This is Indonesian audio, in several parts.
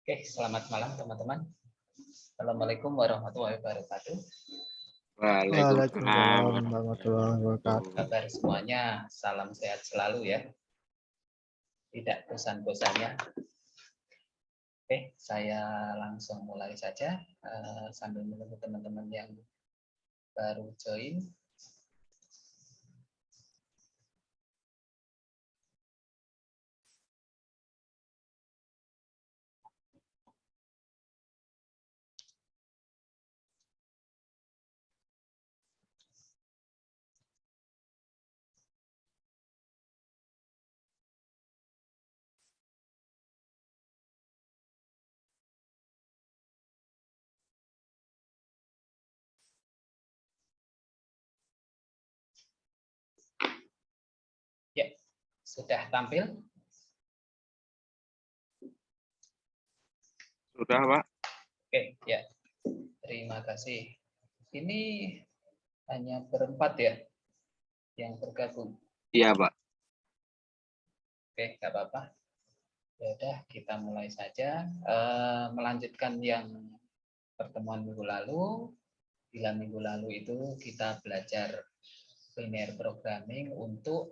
Oke, selamat malam teman-teman. Assalamualaikum warahmatullahi wabarakatuh. Waalaikumsalam Waalaikumsalam warahmatullahi wabarakatuh. Kabar semuanya, salam sehat selalu ya. Tidak bosan-bosannya. Oke, saya langsung mulai saja sambil menunggu teman-teman yang baru join. Ya, sudah tampil? Sudah, Pak. Oke, ya. Terima kasih. Ini hanya berempat ya yang bergabung. Iya, Pak. Oke, nggak apa-apa. Ya udah, kita mulai saja. Melanjutkan yang pertemuan minggu lalu. Bila minggu lalu itu kita belajar linear programming untuk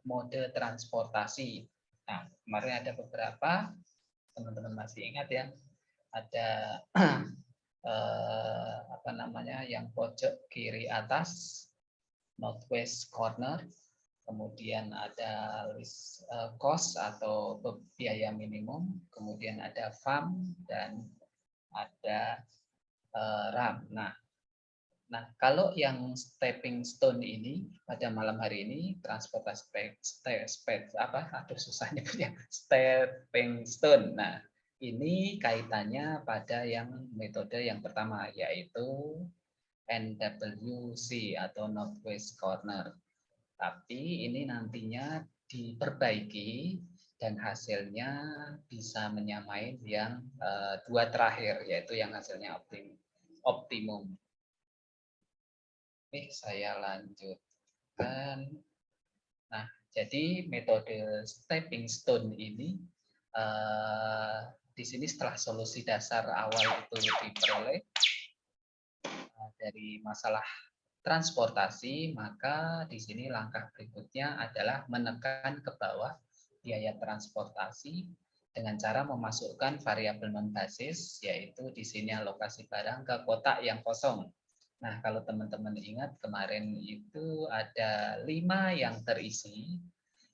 mode transportasi. Nah, kemarin ada beberapa, teman-teman masih ingat ya, ada apa namanya yang pojok kiri atas, northwest corner, kemudian ada list cost atau biaya minimum, kemudian ada FAM dan ada RAM. Nah, kalau yang stepping stone ini pada malam hari ini transportasi susah nyebutnya stepping stone. Nah, ini kaitannya pada yang metode yang pertama yaitu NWC atau Northwest Corner. Tapi ini nantinya diperbaiki dan hasilnya bisa menyamai yang dua terakhir yaitu yang hasilnya optimum. Oke, saya lanjutkan. Nah, jadi metode stepping stone ini di sini setelah solusi dasar awal itu diperoleh dari masalah transportasi, maka di sini langkah berikutnya adalah menekan ke bawah biaya transportasi dengan cara memasukkan variabel non basis, yaitu di sini alokasi barang ke kotak yang kosong. Nah, kalau teman-teman ingat kemarin itu ada 5 yang terisi,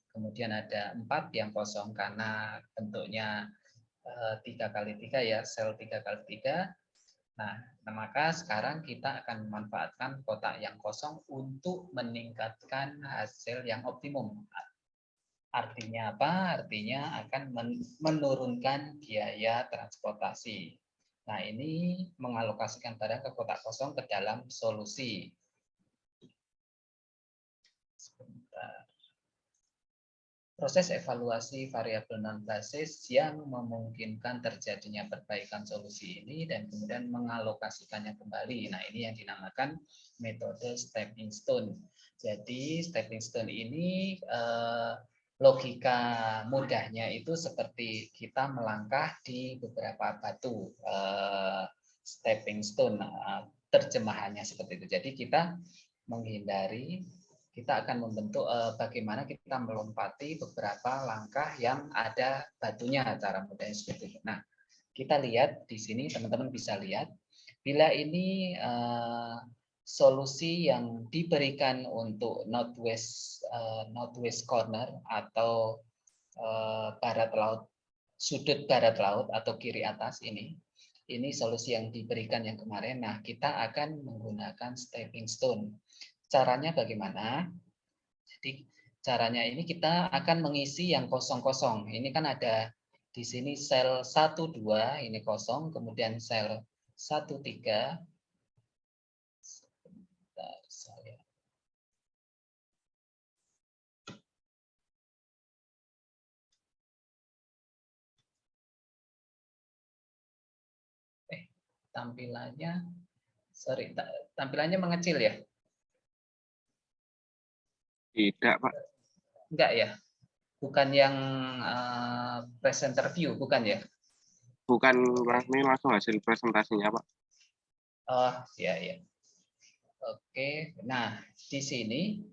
kemudian ada 4 yang kosong karena bentuknya 3x3 ya, sel 3x3. Nah, maka sekarang kita akan memanfaatkan kotak yang kosong untuk meningkatkan hasil yang optimum. Artinya apa? Artinya akan menurunkan biaya transportasi. Nah, ini mengalokasikan barang ke kotak kosong ke dalam solusi. Sebentar. Proses evaluasi variabel non basis yang memungkinkan terjadinya perbaikan solusi ini dan kemudian mengalokasikannya kembali. Nah, ini yang dinamakan metode stepping stone. Jadi, stepping stone ini logika mudahnya itu seperti kita melangkah di beberapa batu stepping stone. Terjemahannya seperti itu. Jadi kita menghindari, kita akan membentuk bagaimana kita melompati beberapa langkah yang ada batunya, cara mudahnya seperti itu. Nah, kita lihat di sini teman-teman bisa lihat bila ini solusi yang diberikan untuk northwest corner atau barat laut, sudut barat laut atau kiri atas ini solusi yang diberikan yang kemarin. Nah, kita akan menggunakan stepping stone. Caranya bagaimana? Jadi caranya ini kita akan mengisi yang kosong-kosong. Ini kan ada di sini sel 1, 2, ini kosong, kemudian sel 1, 3. Sebentar, saya. Tampilannya, sorry, tampilannya mengecil ya? Tidak, Pak. Enggak ya? Bukan yang presenter view, bukan ya? bukan ini langsung hasil presentasinya, Pak. Oh, ya, ya. Oke, nah di sini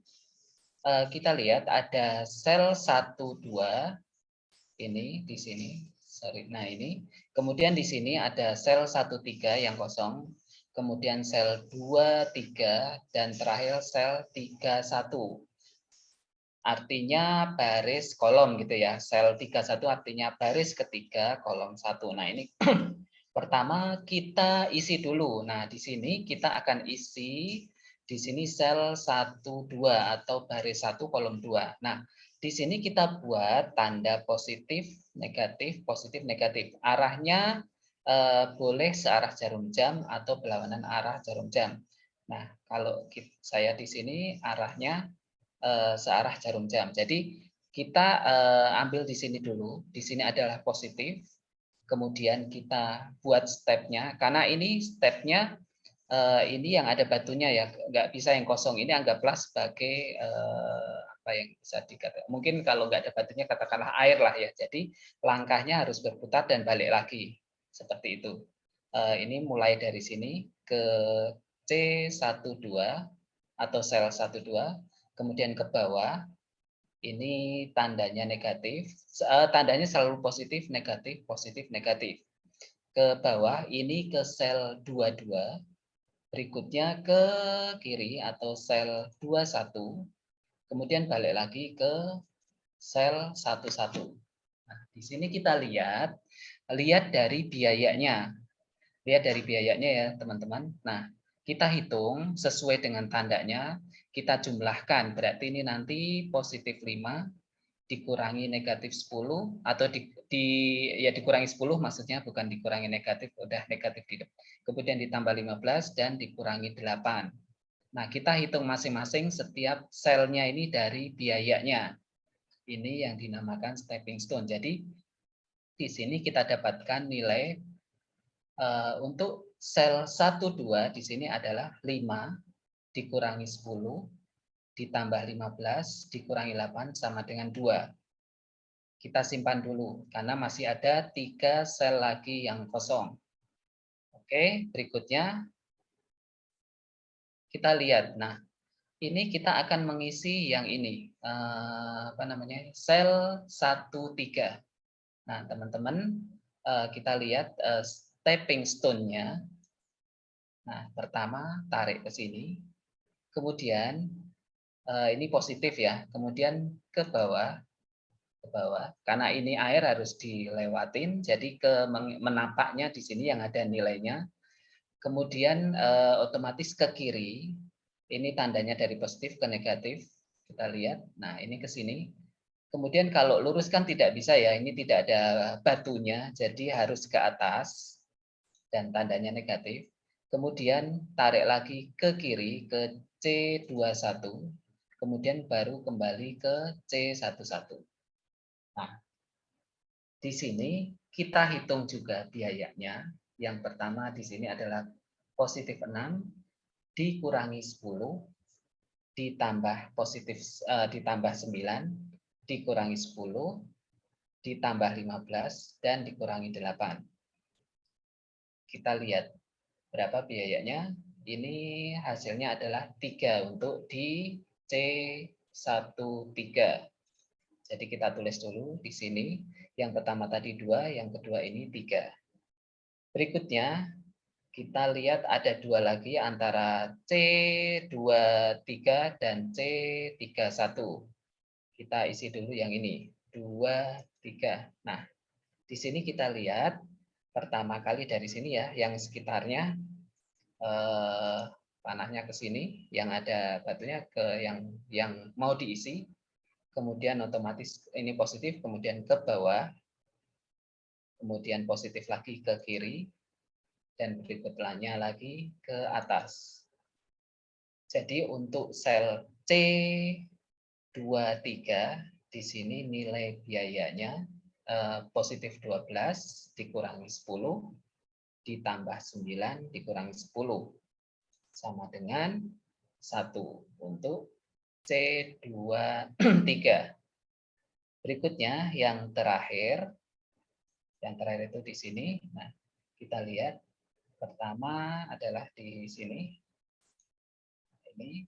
kita lihat ada sel 1, 2, ini di sini. Sorry. Nah, ini. Kemudian di sini ada sel 1, 3 yang kosong. Kemudian sel 2, 3 dan terakhir sel 3, 1. Artinya baris kolom gitu ya. Sel 31 artinya baris ketiga kolom 1. Nah, ini pertama kita isi dulu. Nah, di sini kita akan isi di sini sel 1, 2 atau baris 1 kolom 2. Nah, di sini kita buat tanda positif, negatif. Arahnya boleh searah jarum jam atau berlawanan arah jarum jam. Nah, kalau saya di sini arahnya searah jarum jam. Jadi kita ambil di sini dulu. Di sini adalah positif. Kemudian kita buat stepnya. Karena ini stepnya ini yang ada batunya ya, nggak bisa yang kosong. Ini anggaplah sebagai apa yang bisa dikatakan. Mungkin kalau nggak ada batunya katakanlah air lah ya. Jadi langkahnya harus berputar dan balik lagi seperti itu. Ini mulai dari sini ke C12 atau sel 12, kemudian ke bawah. Ini tandanya negatif. Tandanya selalu positif, negatif. Ke bawah ini ke sel 22. Berikutnya ke kiri atau sel 21, kemudian balik lagi ke sel 11. Nah, di sini kita lihat dari biayanya. Lihat dari biayanya ya, teman-teman. Nah, kita hitung sesuai dengan tandanya, kita jumlahkan. Berarti ini nanti positif 5 dikurangi negatif 10 atau ya dikurangi 10 maksudnya, bukan dikurangi negatif, udah negatif di depan. Kemudian ditambah 15 dan dikurangi 8. Nah, kita hitung masing-masing setiap selnya ini dari biayanya. Ini yang dinamakan stepping stone. Jadi di sini kita dapatkan nilai untuk sel 1, 2 di sini adalah 5 dikurangi 10 ditambah 15 dikurangi 8 sama dengan 2. Kita simpan dulu karena masih ada 3 sel lagi yang kosong. Oke, berikutnya kita lihat. Nah, ini kita akan mengisi yang ini, apa namanya, sel 1, 3. Nah, teman-teman, kita lihat stepping stone-nya. Nah, pertama tarik ke sini, kemudian ini positif ya, kemudian ke bawah, karena ini air harus dilewatin, jadi menapaknya di sini yang ada nilainya. Kemudian otomatis ke kiri, ini tandanya dari positif ke negatif, kita lihat. Nah, ini ke sini. Kemudian kalau lurus kan tidak bisa ya, ini tidak ada batunya, jadi harus ke atas dan tandanya negatif. Kemudian tarik lagi ke kiri ke C21, kemudian baru kembali ke C11. Nah, di sini kita hitung juga biayanya. Yang pertama di sini adalah positif 6 dikurangi 10 ditambah positif ditambah 9 dikurangi 10 ditambah 15 dan dikurangi 8. Kita lihat berapa biayanya. Ini hasilnya adalah 3 untuk di C13. Jadi kita tulis dulu di sini. Yang pertama tadi 2, yang kedua ini 3. Berikutnya kita lihat ada 2 lagi antara C23 dan C31. Kita isi dulu yang ini, 2, 3. Nah, di sini kita lihat pertama kali dari sini ya, yang sekitarnya panahnya ke sini, yang ada batunya ke yang mau diisi. Kemudian otomatis ini positif, kemudian ke bawah, kemudian positif lagi ke kiri, dan berikutnya lagi ke atas. Jadi untuk sel C23 di sini nilai biayanya positif 12 dikurangi 10 ditambah 9 dikurangi 10 sama dengan 1 untuk C23. Berikutnya yang terakhir Yang terakhir itu di sini. Nah, kita lihat pertama adalah di sini. Ini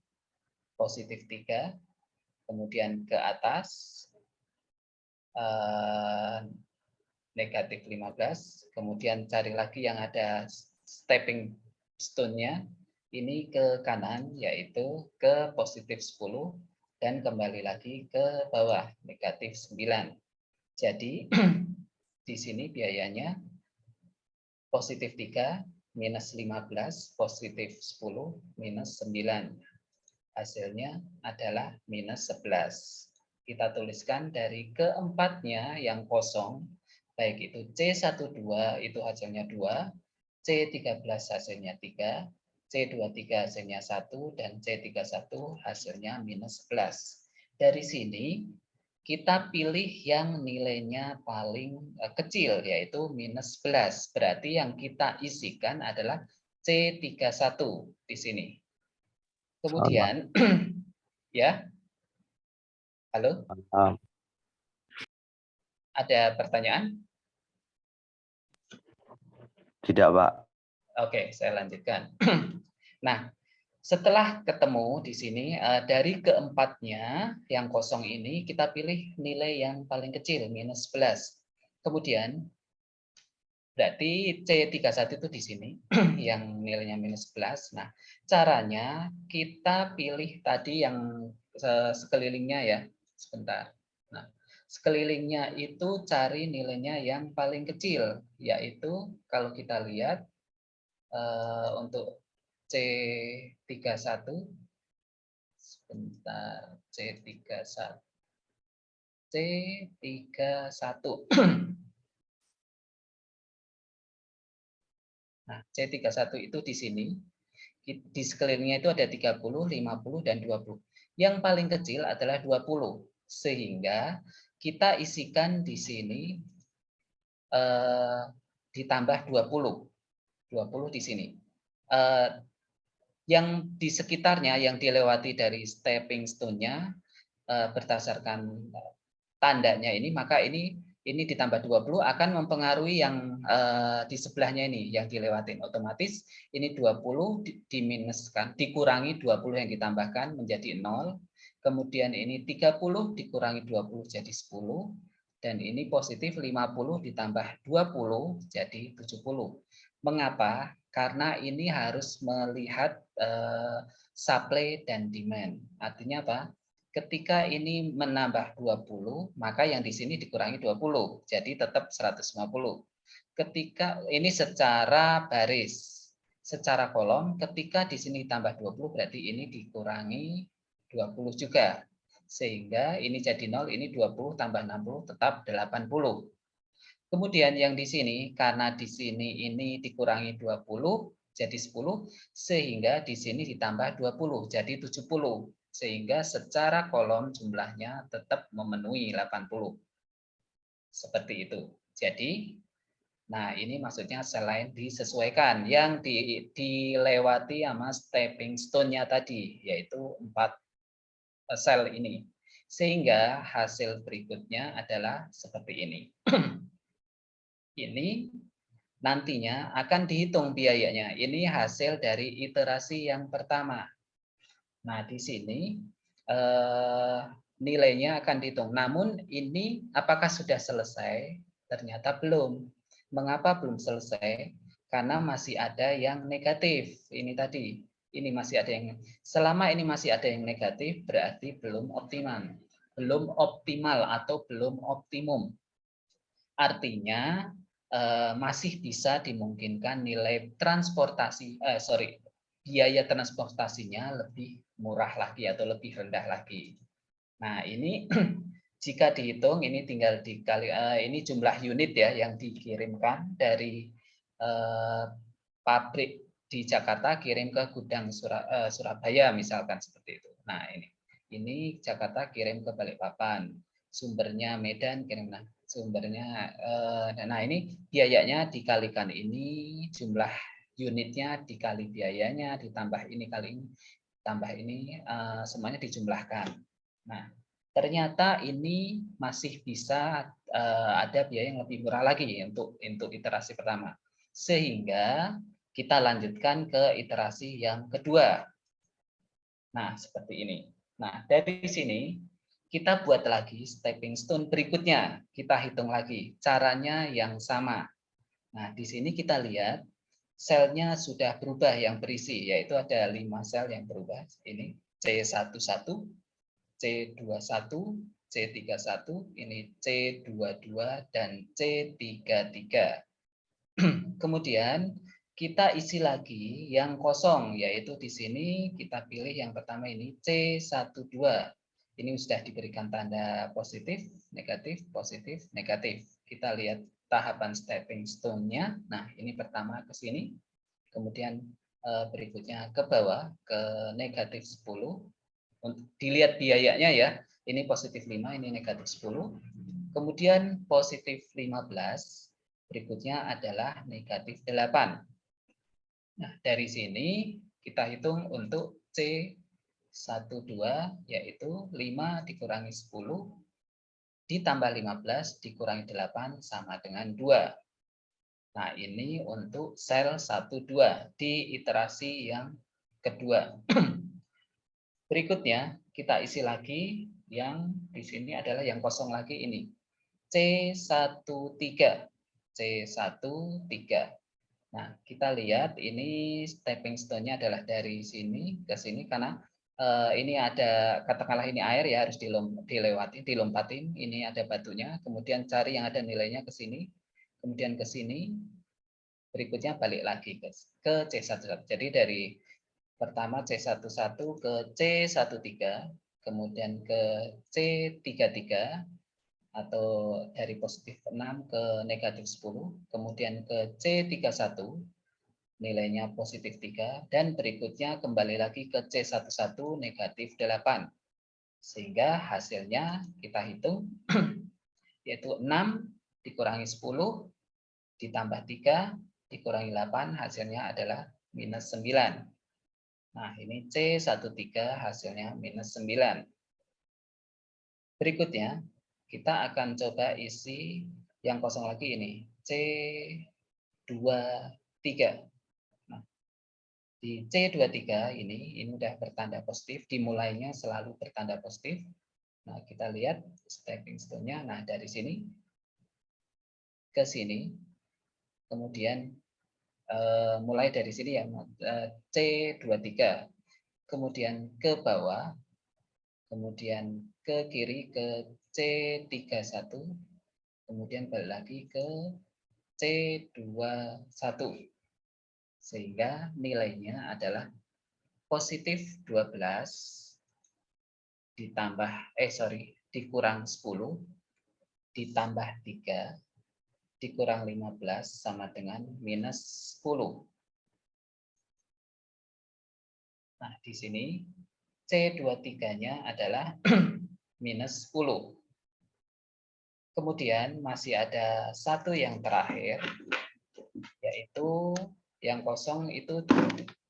positif 3, kemudian ke atas negatif 15, kemudian cari lagi yang ada stepping stone-nya, ini ke kanan, yaitu ke positif 10, dan kembali lagi ke bawah, negatif 9. Jadi, di sini biayanya positif 3, minus 15, positif 10, minus 9. Hasilnya adalah minus 11. Kita tuliskan dari keempatnya yang kosong, baik itu C12 itu hasilnya 2, C13 hasilnya 3, C23 hasilnya 1, dan C31 hasilnya minus 11. Dari sini kita pilih yang nilainya paling kecil, yaitu minus 11. Berarti yang kita isikan adalah C31 di sini. Kemudian, ya, halo, ada pertanyaan? Tidak, Pak. Oke, saya lanjutkan. Nah, setelah ketemu di sini, dari keempatnya yang kosong ini, kita pilih nilai yang paling kecil, minus 11. Kemudian, berarti C31 itu di sini, yang nilainya minus 11. Nah, caranya kita pilih tadi yang sekelilingnya ya, sebentar. Nah, sekelilingnya itu cari nilainya yang paling kecil, yaitu kalau kita lihat untuk C31, sebentar, C31. Nah, C31 itu di sini, di sekelilingnya itu ada 30, 50, dan 20. Yang paling kecil adalah 20, sehingga kita isikan di sini ditambah 20. 20 di sini. Yang di sekitarnya, yang dilewati dari stepping stone-nya, berdasarkan tandanya ini, maka ini ditambah 20 akan mempengaruhi yang di sebelahnya ini yang dilewatin. Otomatis ini 20 diminuskan, dikurangi 20 yang ditambahkan menjadi 0. Kemudian ini 30 dikurangi 20 jadi 10. Dan ini positif 50 ditambah 20 jadi 70. Mengapa? Karena ini harus melihat supply dan demand. Artinya apa? Ketika ini menambah 20, maka yang di sini dikurangi 20, jadi tetap 150. Ketika ini secara baris, secara kolom, ketika di sini tambah 20, berarti ini dikurangi 20 juga. Sehingga ini jadi 0, ini 20 tambah 60 tetap 80. Kemudian yang di sini, karena di sini ini dikurangi 20, jadi 10, sehingga di sini ditambah 20, jadi 70. Sehingga secara kolom jumlahnya tetap memenuhi 80. Seperti itu. Jadi, nah ini maksudnya selain disesuaikan, yang dilewati sama stepping stone-nya tadi, yaitu 4 sel ini. Sehingga hasil berikutnya adalah seperti ini. Ini nantinya akan dihitung biayanya. Ini hasil dari iterasi yang pertama. Nah, di sini nilainya akan dihitung. Namun ini apakah sudah selesai? Ternyata belum. Mengapa belum selesai? Karena masih ada yang negatif. Ini tadi. Ini masih ada yang, selama ini masih ada yang negatif, berarti belum optimal. Belum optimal atau belum optimum. Artinya masih bisa dimungkinkan nilai transportasi, biaya transportasinya lebih murah lagi atau lebih rendah lagi. Nah ini jika dihitung ini tinggal dikali, ini jumlah unit ya yang dikirimkan dari pabrik di Jakarta kirim ke gudang Surabaya misalkan seperti itu. Nah ini Jakarta kirim ke Balikpapan, sumbernya Medan kirim, nah sumbernya, nah ini biayanya dikalikan ini, jumlah unitnya dikali biayanya, ditambah ini kali ini, tambah ini, semuanya dijumlahkan. Nah, ternyata ini masih bisa ada biaya yang lebih murah lagi untuk iterasi pertama. Sehingga kita lanjutkan ke iterasi yang kedua. Nah, seperti ini. Nah, dari sini kita buat lagi stepping stone berikutnya. Kita hitung lagi caranya yang sama. Nah, di sini kita lihat selnya sudah berubah yang berisi, yaitu ada 5 sel yang berubah. Ini C11, C21, C31, ini C22, dan C33. Kemudian kita isi lagi yang kosong, yaitu di sini kita pilih yang pertama ini C12. Ini sudah diberikan tanda positif, negatif, positif, negatif. Kita lihat tahapan stepping stone-nya. Nah, ini pertama ke sini, kemudian berikutnya ke bawah ke negatif 10. Dilihat biayanya ya, ini positif 5, ini negatif 10. Kemudian positif 15, berikutnya adalah negatif 8. Nah, dari sini kita hitung untuk C12, yaitu 5 dikurangi 10, ditambah 15 dikurangi 8 sama dengan 2. Nah, ini untuk sel 12 di iterasi yang kedua. Berikutnya, kita isi lagi yang di sini adalah yang kosong lagi ini. C13. C13. Nah, kita lihat ini stepping stone-nya adalah dari sini ke sini karena ini ada katakanlah ini air ya harus dilewati, dilompatin. Ini ada batunya, kemudian cari yang ada nilainya ke sini, kemudian ke sini, berikutnya balik lagi ke C11. Jadi dari pertama C11 ke C13, kemudian ke C33, atau dari positif 6 ke negatif 10, kemudian ke C31, nilainya positif 3, dan berikutnya kembali lagi ke C11 negatif 8. Sehingga hasilnya kita hitung, yaitu 6 dikurangi 10, ditambah 3, dikurangi 8, hasilnya adalah minus 9. Nah, ini C13 hasilnya minus 9. Berikutnya, kita akan coba isi yang kosong lagi ini, C23. Nah, di C23 ini udah bertanda positif, dimulainya selalu bertanda positif. Nah, kita lihat stepping stone-nya. Nah, dari sini ke sini, kemudian mulai dari sini ya, C23, kemudian ke bawah, kemudian ke kiri ke C31, kemudian balik lagi ke C21. Sehingga nilainya adalah positif 12 ditambah dikurang 10 ditambah 3 dikurang 15 sama dengan minus 10. Nah, di sini C23-nya adalah minus 10. Kemudian masih ada satu yang terakhir, yaitu yang kosong itu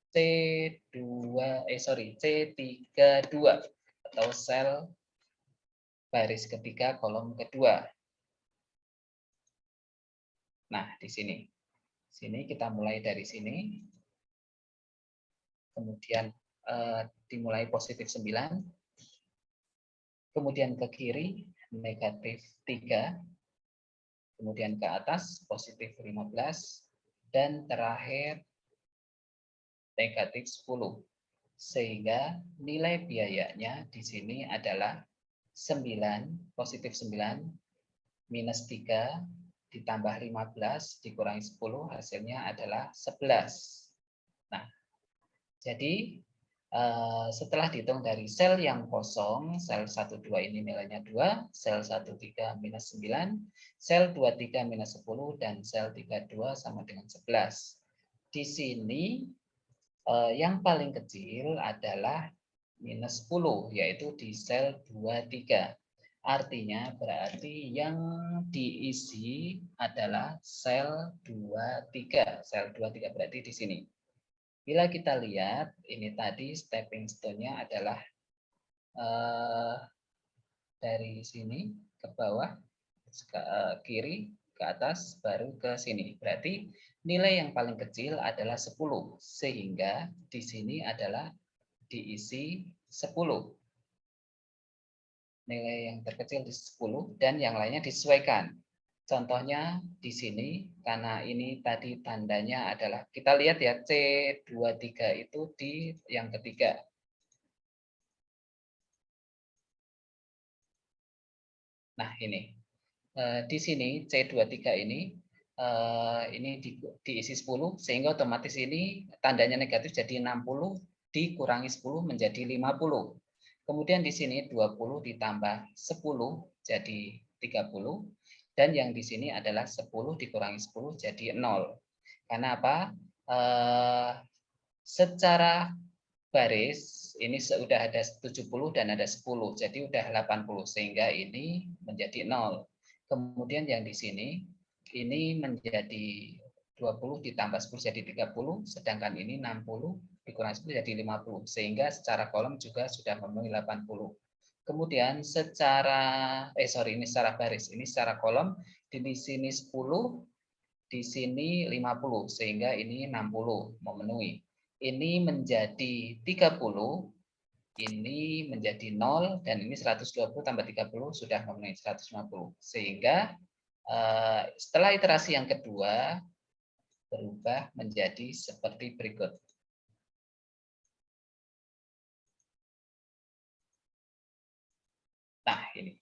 C32 atau sel baris ketiga kolom kedua. Nah, di sini. Sini kita mulai dari sini. Kemudian dimulai positif 9. Kemudian ke kiri negatif 3. Kemudian ke atas positif 15 dan terakhir negatif 10. Sehingga nilai biayanya di sini adalah 9, positif 9, minus 3, ditambah 15, dikurangi 10, hasilnya adalah 11. Nah, jadi setelah dihitung dari sel yang kosong, sel 12 ini nilainya 2, sel 13 minus 9, sel 23 minus 10, dan sel 32 sama dengan 11. Di sini yang paling kecil adalah minus 10, yaitu di sel 23. Artinya berarti yang diisi adalah sel 23. Sel 23 berarti di sini. Bila kita lihat, ini tadi stepping stone-nya adalah Dari sini ke bawah, ke kiri, ke atas, baru ke sini. Berarti nilai yang paling kecil adalah 10. Sehingga di sini adalah diisi 10. Nilai yang terkecil di 10 dan yang lainnya disesuaikan. Contohnya di sini, karena ini tadi tandanya adalah, kita lihat ya, C23 itu di yang ketiga. Nah, ini. Di sini C23 ini diisi 10, sehingga otomatis ini tandanya negatif jadi 60, dikurangi 10 menjadi 50. Kemudian di sini 20 ditambah 10 jadi 30. Dan yang di sini adalah 10 dikurangi 10 jadi 0. Karena apa? Secara baris ini sudah ada 70 dan ada 10, jadi udah 80, sehingga ini menjadi 0. Kemudian yang di sini ini menjadi 20 ditambah 10 jadi 30, sedangkan ini 60 dikurangi 10 jadi 50, sehingga secara kolom juga sudah memenuhi 80. Kemudian secara ini secara baris, ini secara kolom di sini 10, di sini 50, sehingga ini 60 memenuhi. Ini menjadi 30, ini menjadi 0, dan ini 120 tambah 30 sudah memenuhi 150. Sehingga setelah iterasi yang kedua berubah menjadi seperti berikut. Nah, ini.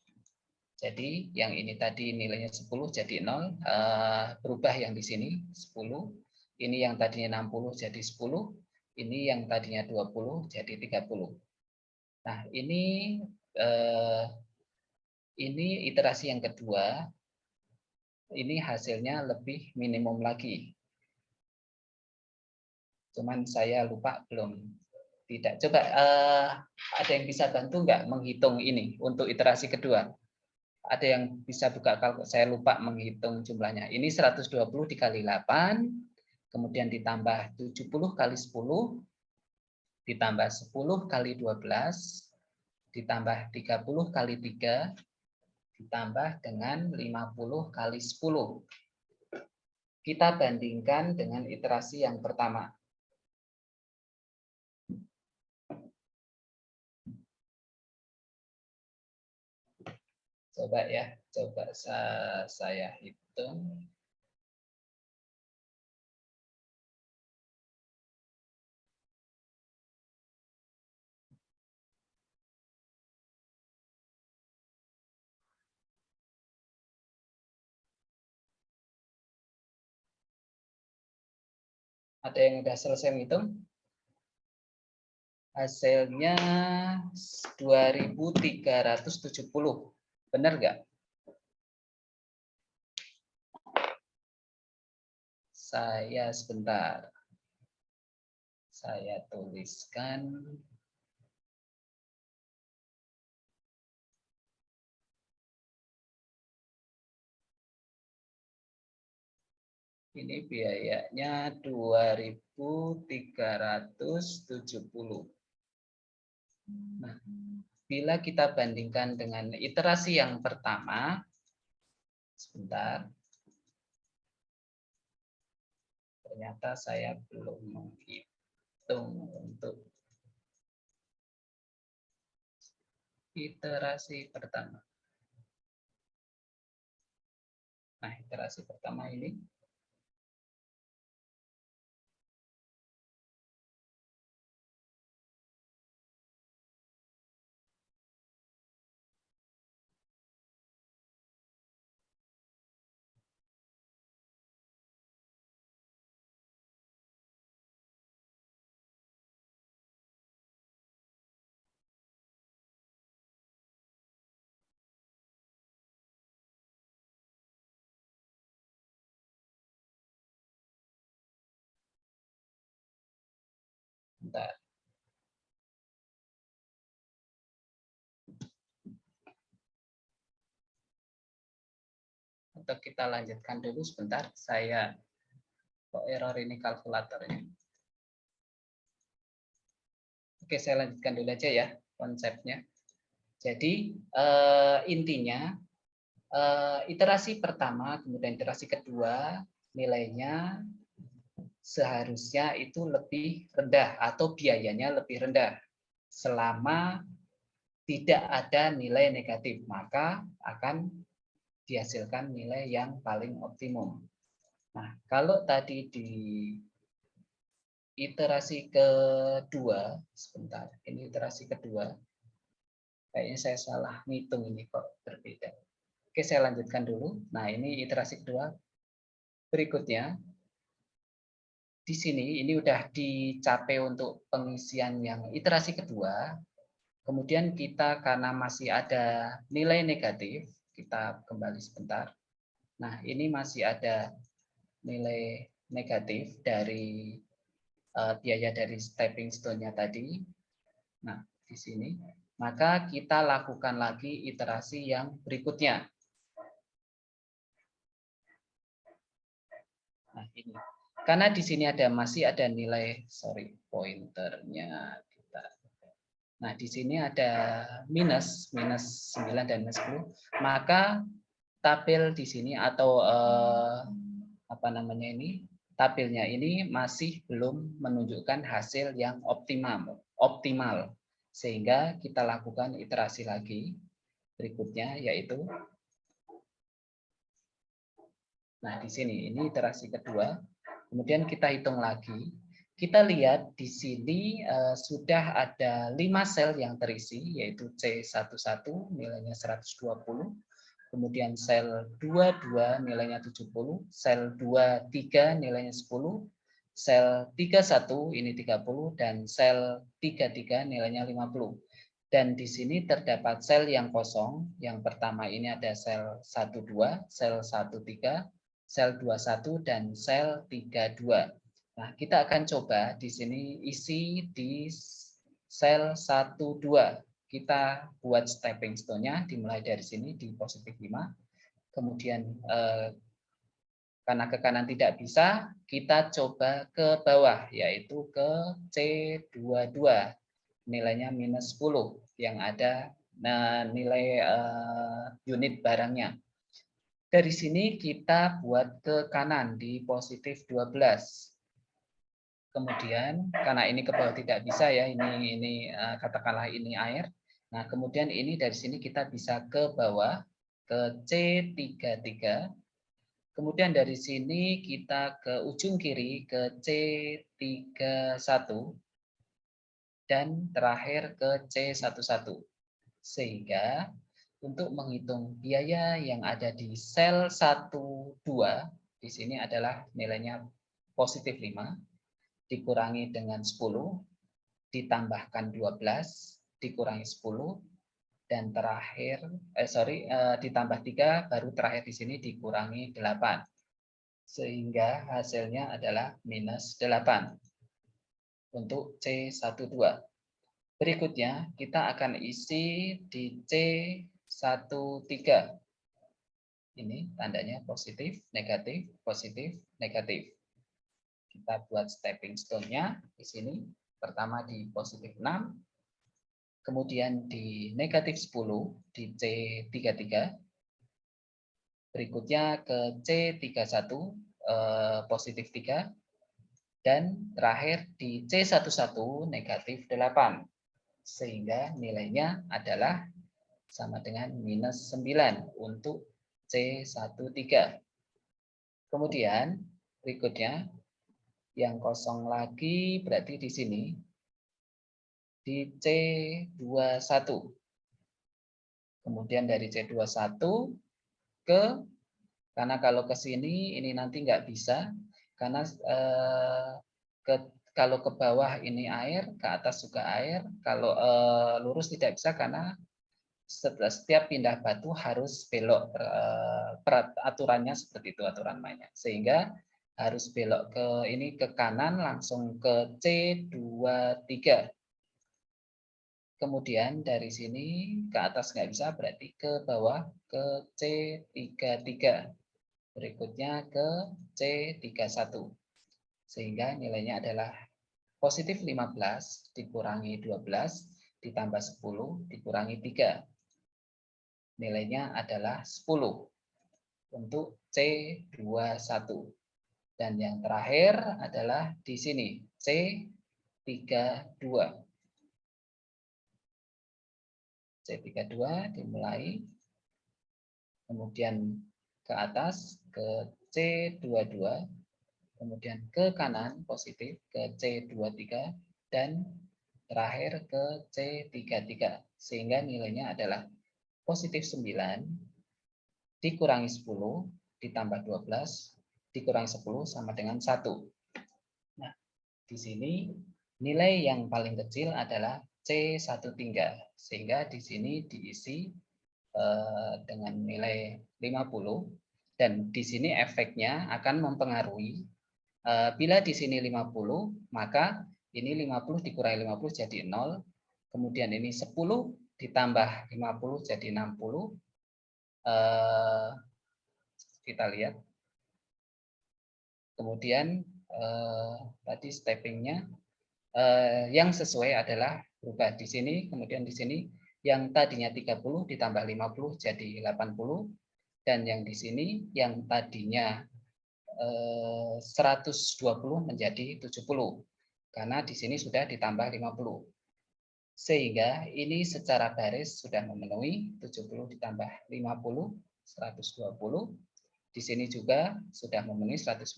Jadi yang ini tadi nilainya 10 jadi 0, berubah yang di sini 10. Ini yang tadinya 60 jadi 10, ini yang tadinya 20 jadi 30. Nah, ini iterasi yang kedua. Ini hasilnya lebih minimum lagi. Cuman saya lupa belum. Tidak. Coba ada yang bisa bantu nggak menghitung ini untuk iterasi kedua? Ada yang bisa buka kalkulator? Saya lupa menghitung jumlahnya. Ini 120 dikali 8, kemudian ditambah 70 kali 10, ditambah 10 kali 12, ditambah 30 kali 3, ditambah dengan 50 kali 10. Kita bandingkan dengan iterasi yang pertama. Coba ya, coba saya hitung. Ada yang sudah selesai menghitung? Hasilnya 2370. Benar nggak? Saya sebentar. Saya tuliskan. Ini biayanya 2370. Nah, bila kita bandingkan dengan iterasi yang pertama, sebentar. Ternyata saya belum menghitung untuk iterasi pertama. Nah, iterasi pertama ini bentar. Untuk kita lanjutkan dulu sebentar. Saya kok error ini kalkulatornya. Oke, saya lanjutkan dulu aja ya konsepnya. Jadi intinya iterasi pertama, kemudian iterasi kedua, nilainya seharusnya itu lebih rendah atau biayanya lebih rendah. Selama tidak ada nilai negatif, maka akan dihasilkan nilai yang paling optimum. Nah, kalau tadi di iterasi kedua, sebentar, ini iterasi kedua, kayaknya saya salah ngitung ini kok berbeda. Oke, saya lanjutkan dulu. Nah, ini iterasi kedua. Berikutnya, di sini ini udah dicapai untuk pengisian yang iterasi kedua. Kemudian kita karena masih ada nilai negatif, kita kembali sebentar. Nah, ini masih ada nilai negatif dari biaya dari stepping stone-nya tadi. Nah, di sini. Maka kita lakukan lagi iterasi yang berikutnya. Nah, ini. Karena di sini masih ada nilai, pointernya kita. Nah, di sini ada minus 9 dan minus 10. Maka tabel di sini atau apa namanya ini? Tabelnya ini masih belum menunjukkan hasil yang optimal. Sehingga kita lakukan iterasi lagi berikutnya, yaitu nah di sini ini iterasi kedua. Kemudian kita hitung lagi. Kita lihat di sini sudah ada 5 sel yang terisi, yaitu C11 nilainya 120, kemudian sel 22 nilainya 70, sel 23 nilainya 10, sel 31 ini 30, dan sel 33 nilainya 50. Dan di sini terdapat sel yang kosong. Yang pertama ini ada sel 12, sel 13, sel 21, dan sel 32. Nah, kita akan coba di sini isi di sel 12. Kita buat stepping stone-nya dimulai dari sini di positif 5. Kemudian karena ke kanan tidak bisa, kita coba ke bawah, yaitu ke C22. Nilainya minus 10 yang ada nilai unit barangnya. Dari sini kita buat ke kanan di positif 12. Kemudian karena ini ke bawah tidak bisa ya, ini katakanlah ini air. Nah, kemudian ini dari sini kita bisa ke bawah ke C33. Kemudian dari sini kita ke ujung kiri ke C31 dan terakhir ke C11. Sehingga untuk menghitung biaya yang ada di sel 12 di sini adalah nilainya positif 5 dikurangi dengan 10 ditambahkan 12 dikurangi 10 dan terakhir ditambah 3 baru terakhir di sini dikurangi 8 sehingga hasilnya adalah minus 8 untuk C12. Berikutnya kita akan isi di C13. Ini tandanya positif, negatif, positif, negatif. Kita buat stepping stone-nya di sini. Pertama di positif 6, kemudian di negatif 10 di C33. Berikutnya ke C31 positif 3 dan terakhir di C11 negatif 8 sehingga nilainya adalah sama dengan minus 9 untuk C13. Kemudian berikutnya yang kosong lagi berarti di sini di C21. Kemudian dari C21 karena kalau ke sini ini nanti nggak bisa karena kalau ke bawah ini air, ke atas juga air. Kalau lurus tidak bisa karena setiap pindah batu harus belok. Aturannya seperti itu aturan mainnya. Sehingga harus belok ke ini ke kanan langsung ke C23. Kemudian dari sini ke atas nggak bisa berarti ke bawah ke C33. Berikutnya ke C31. Sehingga nilainya adalah positif 15 dikurangi 12 ditambah 10 dikurangi 3. Nilainya adalah 10 untuk C21. Dan yang terakhir adalah di sini, C32. C32 dimulai, kemudian ke atas ke C22, kemudian ke kanan positif ke C23, dan terakhir ke C33. Sehingga nilainya adalah positif 9 dikurangi 10 ditambah 12 dikurangi 10 sama dengan 1. Nah, di sini nilai yang paling kecil adalah C13, sehingga di sini diisi dengan nilai 50, dan di sini efeknya akan mempengaruhi bila di sini 50, maka ini 50 dikurangi 50 jadi 0, kemudian ini 10 ditambah 50 jadi 60. Kita lihat. Kemudian tadi steppingnya yang sesuai adalah berubah di sini, kemudian di sini yang tadinya 30 ditambah 50 jadi 80, dan yang di sini yang tadinya 120 menjadi 70, karena di sini sudah ditambah 50. Sehingga ini secara baris sudah memenuhi 70 ditambah 50, 120. Di sini juga sudah memenuhi 150.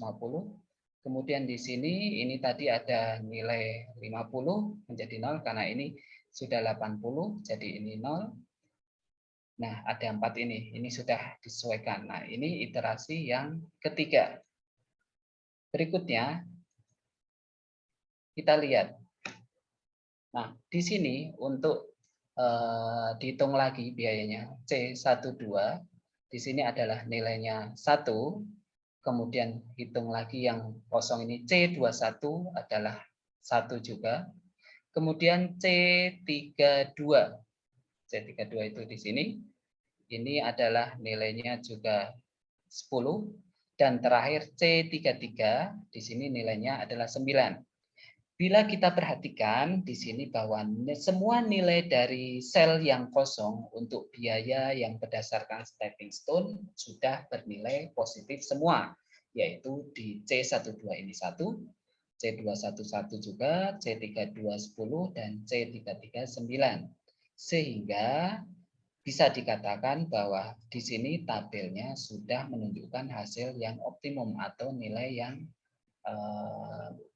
Kemudian di sini ini tadi ada nilai 50 menjadi 0 karena ini sudah 80 jadi ini 0. Nah, ada 4 ini sudah disesuaikan. Nah, ini iterasi yang ketiga. Berikutnya kita lihat. Nah, di sini untuk dihitung lagi biayanya C12, di sini adalah nilainya 1, kemudian hitung lagi yang kosong ini C21 adalah 1 juga. Kemudian C32 itu di sini. Ini adalah nilainya juga 10, dan terakhir C33 di sini nilainya adalah 9. Bila kita perhatikan di sini bahwa semua nilai dari sel yang kosong untuk biaya yang berdasarkan stepping stone sudah bernilai positif semua, yaitu di C12 ini 1, C211 juga, C32 10, dan C33 9. Sehingga bisa dikatakan bahwa di sini tabelnya sudah menunjukkan hasil yang optimum atau nilai yang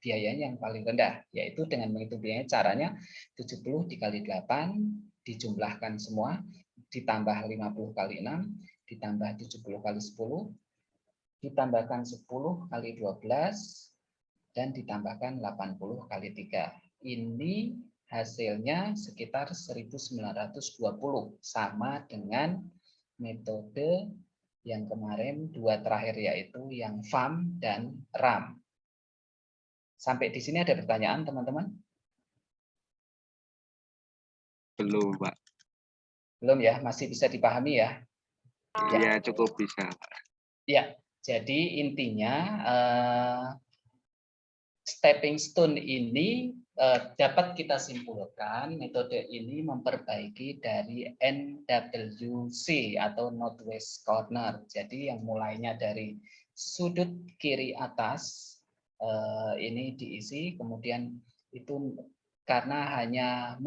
biayanya yang paling rendah, yaitu dengan menghitung biayanya caranya 70 dikali 8 dijumlahkan semua, ditambah 50 kali 6, ditambah 70 kali 10, ditambahkan 10 kali 12, dan ditambahkan 80 kali 3. Ini hasilnya sekitar 1920, sama dengan metode yang kemarin 2 terakhir, yaitu yang FAM dan RAM. Sampai di sini ada pertanyaan, teman-teman? Belum, Pak. Belum ya, masih bisa dipahami ya? Ya, cukup bisa, Pak. Ya, jadi intinya stepping stone ini dapat kita simpulkan metode ini memperbaiki dari NWC atau Northwest Corner. Jadi yang mulainya dari sudut kiri atas ini diisi, kemudian itu karena hanya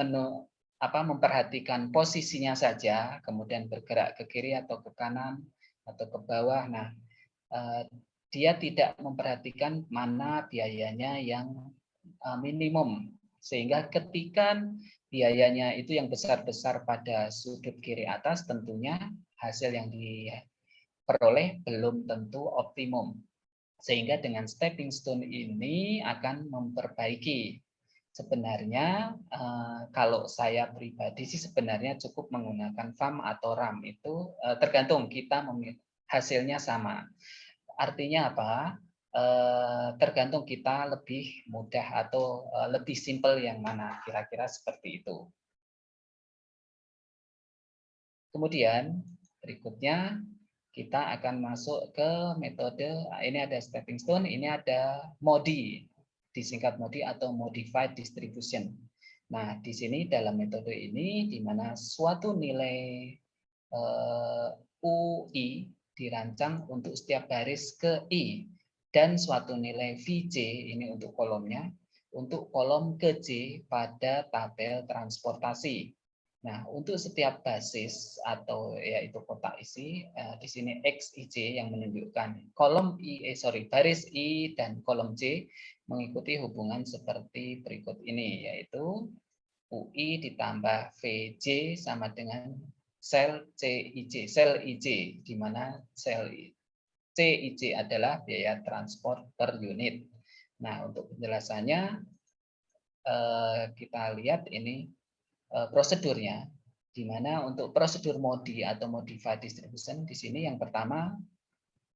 memperhatikan posisinya saja, kemudian bergerak ke kiri atau ke kanan atau ke bawah. Nah, dia tidak memperhatikan mana biayanya yang minimum, sehingga ketika biayanya itu yang besar-besar pada sudut kiri atas, tentunya hasil yang diperoleh belum tentu optimum. Sehingga dengan stepping stone ini akan memperbaiki. Sebenarnya kalau saya pribadi sih sebenarnya cukup menggunakan FAM atau RAM, itu tergantung kita hasilnya sama. Artinya apa? Tergantung kita lebih mudah atau lebih simpel yang mana, kira-kira seperti itu. Kemudian berikutnya kita akan masuk ke metode, ini ada stepping stone, ini ada MODI, disingkat MODI atau Modified Distribution. Nah, di sini dalam metode ini di mana suatu nilai UI dirancang untuk setiap baris ke I dan suatu nilai VJ ini untuk kolomnya untuk kolom ke J pada tabel transportasi. Nah, untuk setiap basis atau yaitu kotak isi di sini XIJ yang menunjukkan kolom baris I dan kolom J mengikuti hubungan seperti berikut ini, yaitu UI ditambah VJ sama dengan sel CIJ, sel IJ, di mana sel CIJ adalah biaya transport per unit. Nah, untuk penjelasannya kita lihat ini prosedurnya, di mana untuk prosedur MODI atau Modified Distribution di sini yang pertama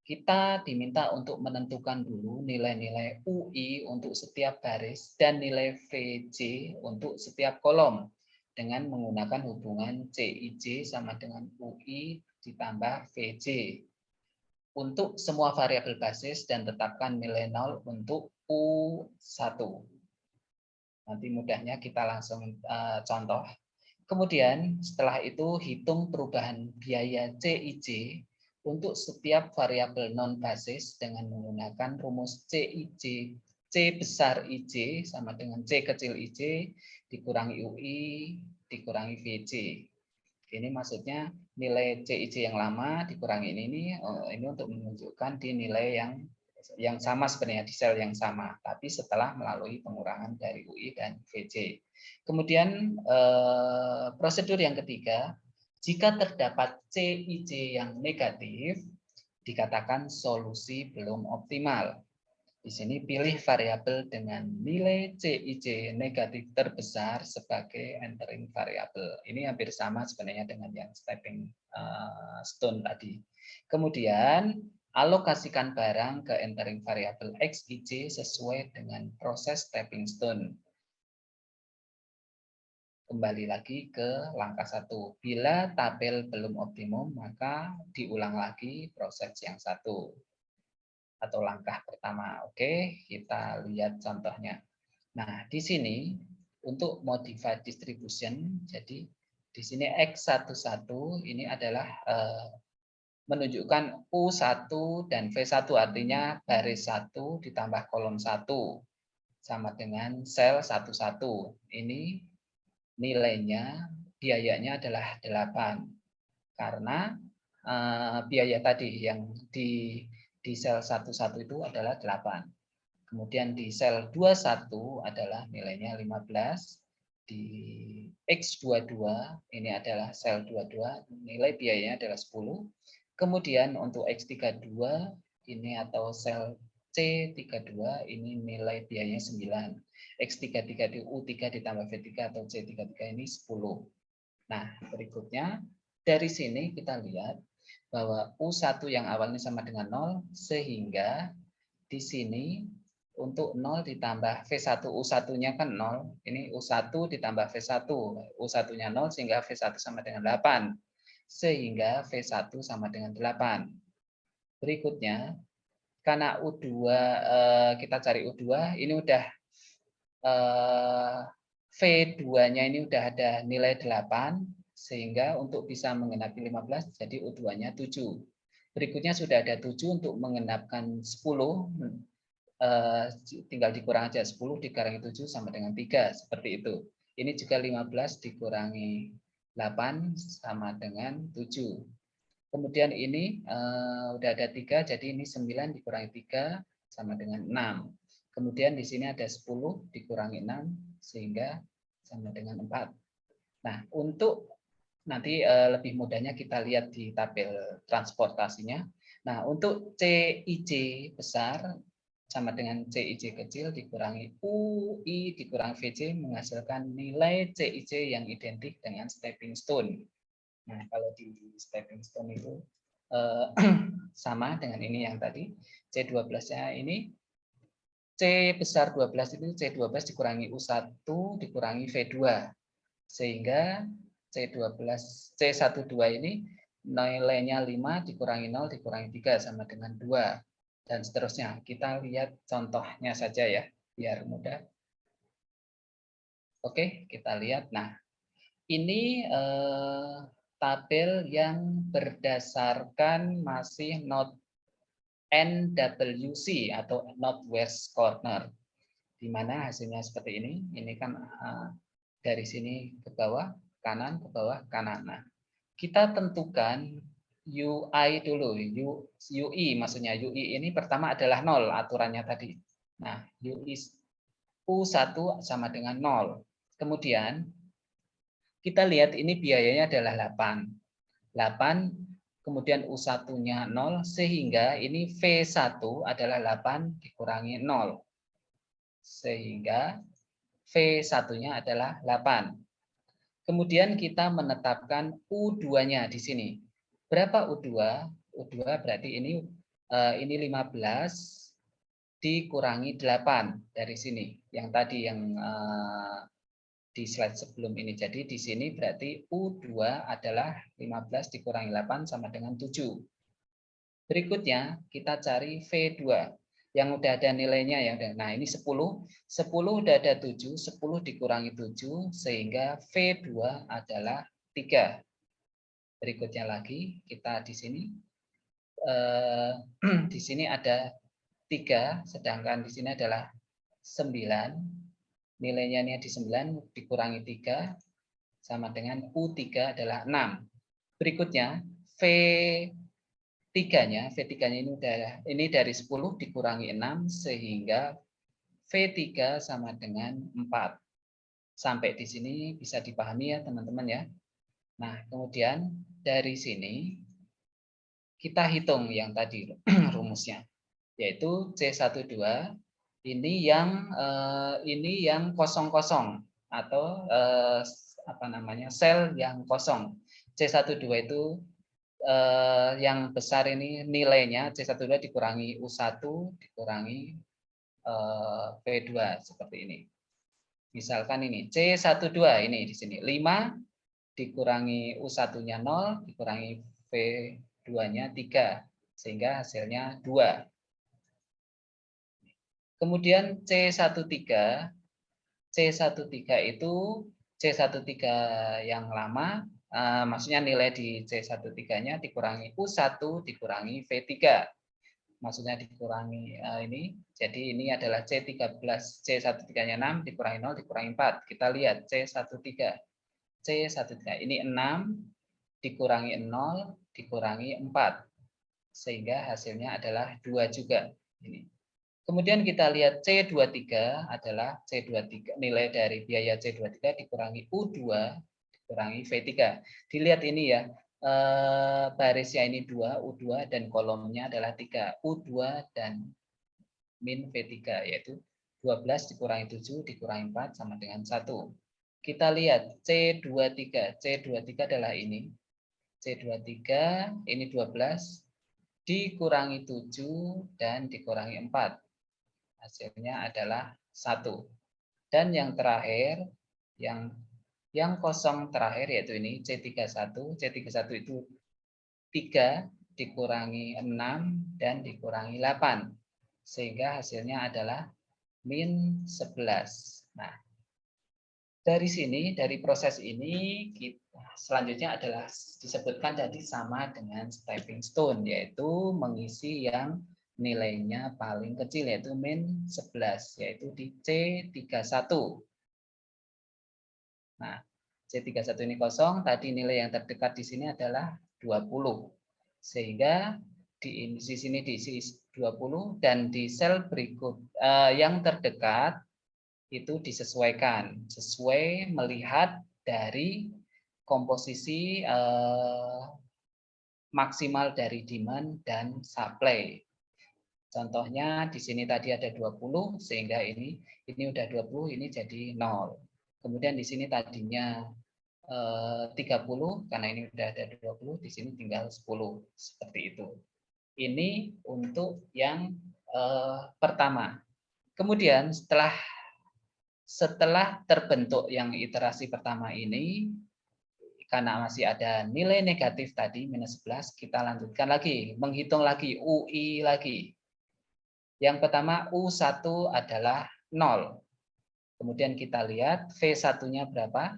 kita diminta untuk menentukan dulu nilai-nilai UI untuk setiap baris dan nilai VJ untuk setiap kolom dengan menggunakan hubungan CIJ sama dengan UI ditambah VJ untuk semua variabel basis dan tetapkan nilai 0 untuk U1. Nanti mudahnya kita langsung contoh. Kemudian setelah itu hitung perubahan biaya CIJ untuk setiap variabel non basis dengan menggunakan rumus CIJ, C besar IJ sama dengan C kecil IJ dikurangi UI dikurangi VJ. Ini maksudnya nilai CIJ yang lama dikurangi ini untuk menunjukkan di nilai yang sama sebenarnya di sel yang sama, tapi setelah melalui pengurangan dari UI dan VJ. Kemudian prosedur yang ketiga, jika terdapat CIJ yang negatif, dikatakan solusi belum optimal. Di sini pilih variabel dengan nilai CIJ negatif terbesar sebagai entering variabel. Ini hampir sama sebenarnya dengan yang stepping stone tadi. Kemudian alokasikan barang ke entering variabel XIJ sesuai dengan proses stepping stone. Kembali lagi ke langkah 1. Bila tabel belum optimum, maka diulang lagi proses yang 1. Atau langkah pertama. Oke, kita lihat contohnya. Nah, di sini untuk modified distribution, jadi di sini X11 ini adalah menunjukkan U1 dan V1, artinya baris 1 ditambah kolom 1 sama dengan sel 11. Ini nilainya, biayanya adalah 8. Karena biaya tadi yang di sel 11 itu adalah 8. Kemudian di sel 21 adalah nilainya 15. Di X22 ini adalah sel 22, nilai biayanya adalah 10. Kemudian untuk X32 ini atau sel C32 ini nilai biayanya 9. X33 di U3 ditambah V3 atau C33 ini 10. Nah, berikutnya dari sini kita lihat bahwa U1 yang awalnya sama dengan 0 sehingga di sini untuk 0 ditambah V1, U1-nya kan 0, ini U1 ditambah V1, U1-nya 0 sehingga V1 sama dengan 8, sehingga V1 sama dengan 8. Berikutnya, karena U2, kita cari U2, ini udah V2-nya ini udah ada nilai 8, sehingga untuk bisa menggenapi 15, jadi U2-nya 7. Berikutnya sudah ada 7 untuk menggenapkan 10, tinggal dikurang aja 10 dikurangi 7 sama dengan 3 seperti itu. Ini juga 15 dikurangi 8 sama dengan 7. Kemudian ini udah ada 3 jadi ini 9 dikurangi 3 sama dengan 6. Kemudian di sini ada 10 dikurangi 6 sehingga sama dengan 4. Nah, untuk nanti lebih mudahnya kita lihat di tabel transportasinya. Nah, untuk CIJ besar sama dengan CIJ kecil dikurangi UI dikurangi VJ menghasilkan nilai CIJ yang identik dengan stepping stone. Nah, kalau di stepping stone itu sama dengan ini yang tadi. C12-nya ini C besar 12 itu C12 dikurangi U1 dikurangi V2. Sehingga C12 C12 ini nilainya 5 dikurangi 0 dikurangi 3 sama dengan 2. Dan seterusnya. Kita lihat contohnya saja ya, biar mudah. Oke, kita lihat. Nah, ini tabel yang berdasarkan masih not NWC atau Northwest Corner, di mana hasilnya seperti ini. Ini kan dari sini ke bawah, kanan, ke bawah, kanan. Nah, kita tentukan UI dulu, UI maksudnya UI ini pertama adalah 0 aturannya tadi. Nah, UI U1 sama dengan 0. Kemudian kita lihat ini biayanya adalah 8. 8 kemudian U1-nya 0 sehingga ini V1 adalah 8 dikurangi 0. Sehingga V1-nya adalah 8. Kemudian kita menetapkan U2-nya di sini. Berapa U2? U2 berarti ini 15 dikurangi 8 dari sini. Yang tadi yang di slide sebelum ini. Jadi di sini berarti U2 adalah 15 dikurangi 8 sama dengan 7. Berikutnya kita cari V2 yang udah ada nilainya ya. Nah, ini 10. 10 udah ada 7, 10 dikurangi 7 sehingga V2 adalah 3. Berikutnya lagi kita di sini di sini ada 3 sedangkan di sini adalah 9. Nilainya ini di 9 dikurangi 3 sama dengan U3 adalah 6. Berikutnya V3-nya ini dari 10 dikurangi 6 sehingga V3 sama dengan 4. Sampai di sini bisa dipahami ya teman-teman ya. Nah, kemudian dari sini kita hitung yang tadi rumusnya, yaitu C12 ini yang kosong-kosong atau apa namanya sel yang kosong. C12 itu yang besar ini nilainya C12 dikurangi U1 dikurangi V2 seperti ini. Misalkan ini C12 ini di sini 5 dikurangi U1-nya 0 dikurangi V2-nya 3 sehingga hasilnya 2. Kemudian C13 itu C13 yang lama maksudnya nilai di C13-nya dikurangi U1 dikurangi V3. Maksudnya dikurangi ini. Jadi ini adalah C13. C13-nya 6 dikurangi 0 dikurangi 4. Kita lihat C13. C13 ini 6 dikurangi 0 dikurangi 4. Sehingga hasilnya adalah 2 juga. Ini. Kemudian kita lihat C23 adalah C23 nilai dari biaya C23 dikurangi U2 dikurangi V3. Dilihat ini ya. Barisnya ini 2, U2 dan kolomnya adalah 3, U2 dan min V3 yaitu 12 dikurangi 7 dikurangi 4 sama dengan 1. Kita lihat C23. C23 adalah ini. C23 ini 12 dikurangi 7 dan dikurangi 4. Hasilnya adalah 1. Dan yang terakhir yang kosong terakhir yaitu ini C31. C31 itu 3 dikurangi 6 dan dikurangi 8. Sehingga hasilnya adalah min 11. Nah, dari sini, dari proses ini, selanjutnya adalah disebutkan tadi sama dengan stepping stone, yaitu mengisi yang nilainya paling kecil, yaitu min 11, yaitu di C31. Nah, C31 ini kosong, tadi nilai yang terdekat di sini adalah 20. Sehingga di sini diisi 20 dan di sel berikut yang terdekat itu disesuaikan sesuai melihat dari komposisi maksimal dari demand dan supply. Contohnya di sini tadi ada 20 sehingga ini udah 20 ini jadi 0. Kemudian di sini tadinya 30 karena ini udah ada 20 di sini tinggal 10 seperti itu. Ini untuk yang pertama. Kemudian setelah terbentuk yang iterasi pertama ini karena masih ada nilai negatif tadi minus 11 kita lanjutkan lagi menghitung lagi UI lagi. Yang pertama U1 adalah 0. Kemudian kita lihat V1-nya berapa?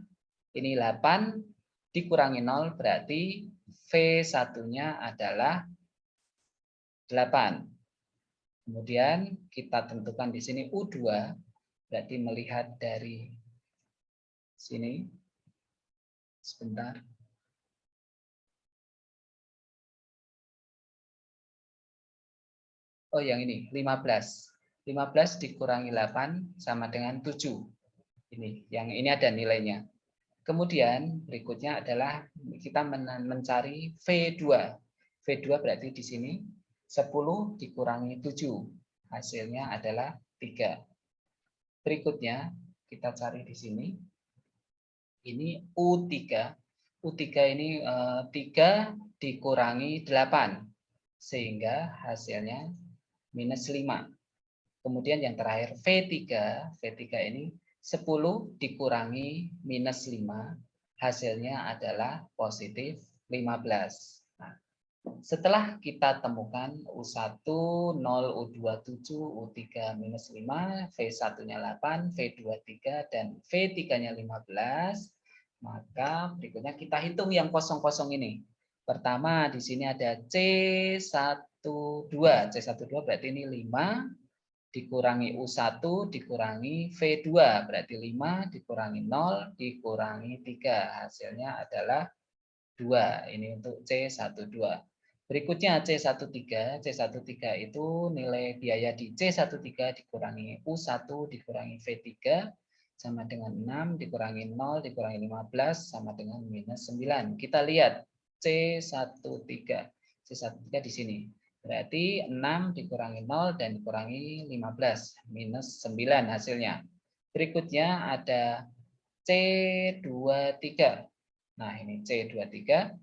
Ini 8 dikurangi 0 berarti V1-nya adalah 8. Kemudian kita tentukan di sini U2, berarti melihat dari sini. Sebentar. Oh, yang ini 15. 15 dikurangi 8 sama dengan 7. Yang ini ada nilainya. Kemudian berikutnya adalah kita mencari V2. V2 berarti di sini 10 dikurangi 7. Hasilnya adalah 3. Berikutnya kita cari di sini. Ini U3. U3 ini 3 dikurangi 8. Sehingga hasilnya minus 5. Kemudian yang terakhir V3. V3 ini 10 dikurangi minus 5. Hasilnya adalah positif 15. Nah, setelah kita temukan U1, 0, U2, 7, U3, minus 5, V1-nya 8, V2, 3, dan V3-nya 15, maka berikutnya kita hitung yang kosong-kosong ini. Pertama, di sini ada C12. C12 berarti ini 5 dikurangi U1 dikurangi V2. Berarti 5 dikurangi 0 dikurangi 3. Hasilnya adalah 2. Ini untuk C12. Berikutnya C13. C13 itu nilai biaya di C13 dikurangi U1 dikurangi V3 sama dengan 6 dikurangi 0 dikurangi 15 sama dengan minus 9. Kita lihat C13. C13 di sini. Berarti 6 dikurangi 0 dan dikurangi 15. Minus 9 hasilnya. Berikutnya ada C23. Nah, ini C23.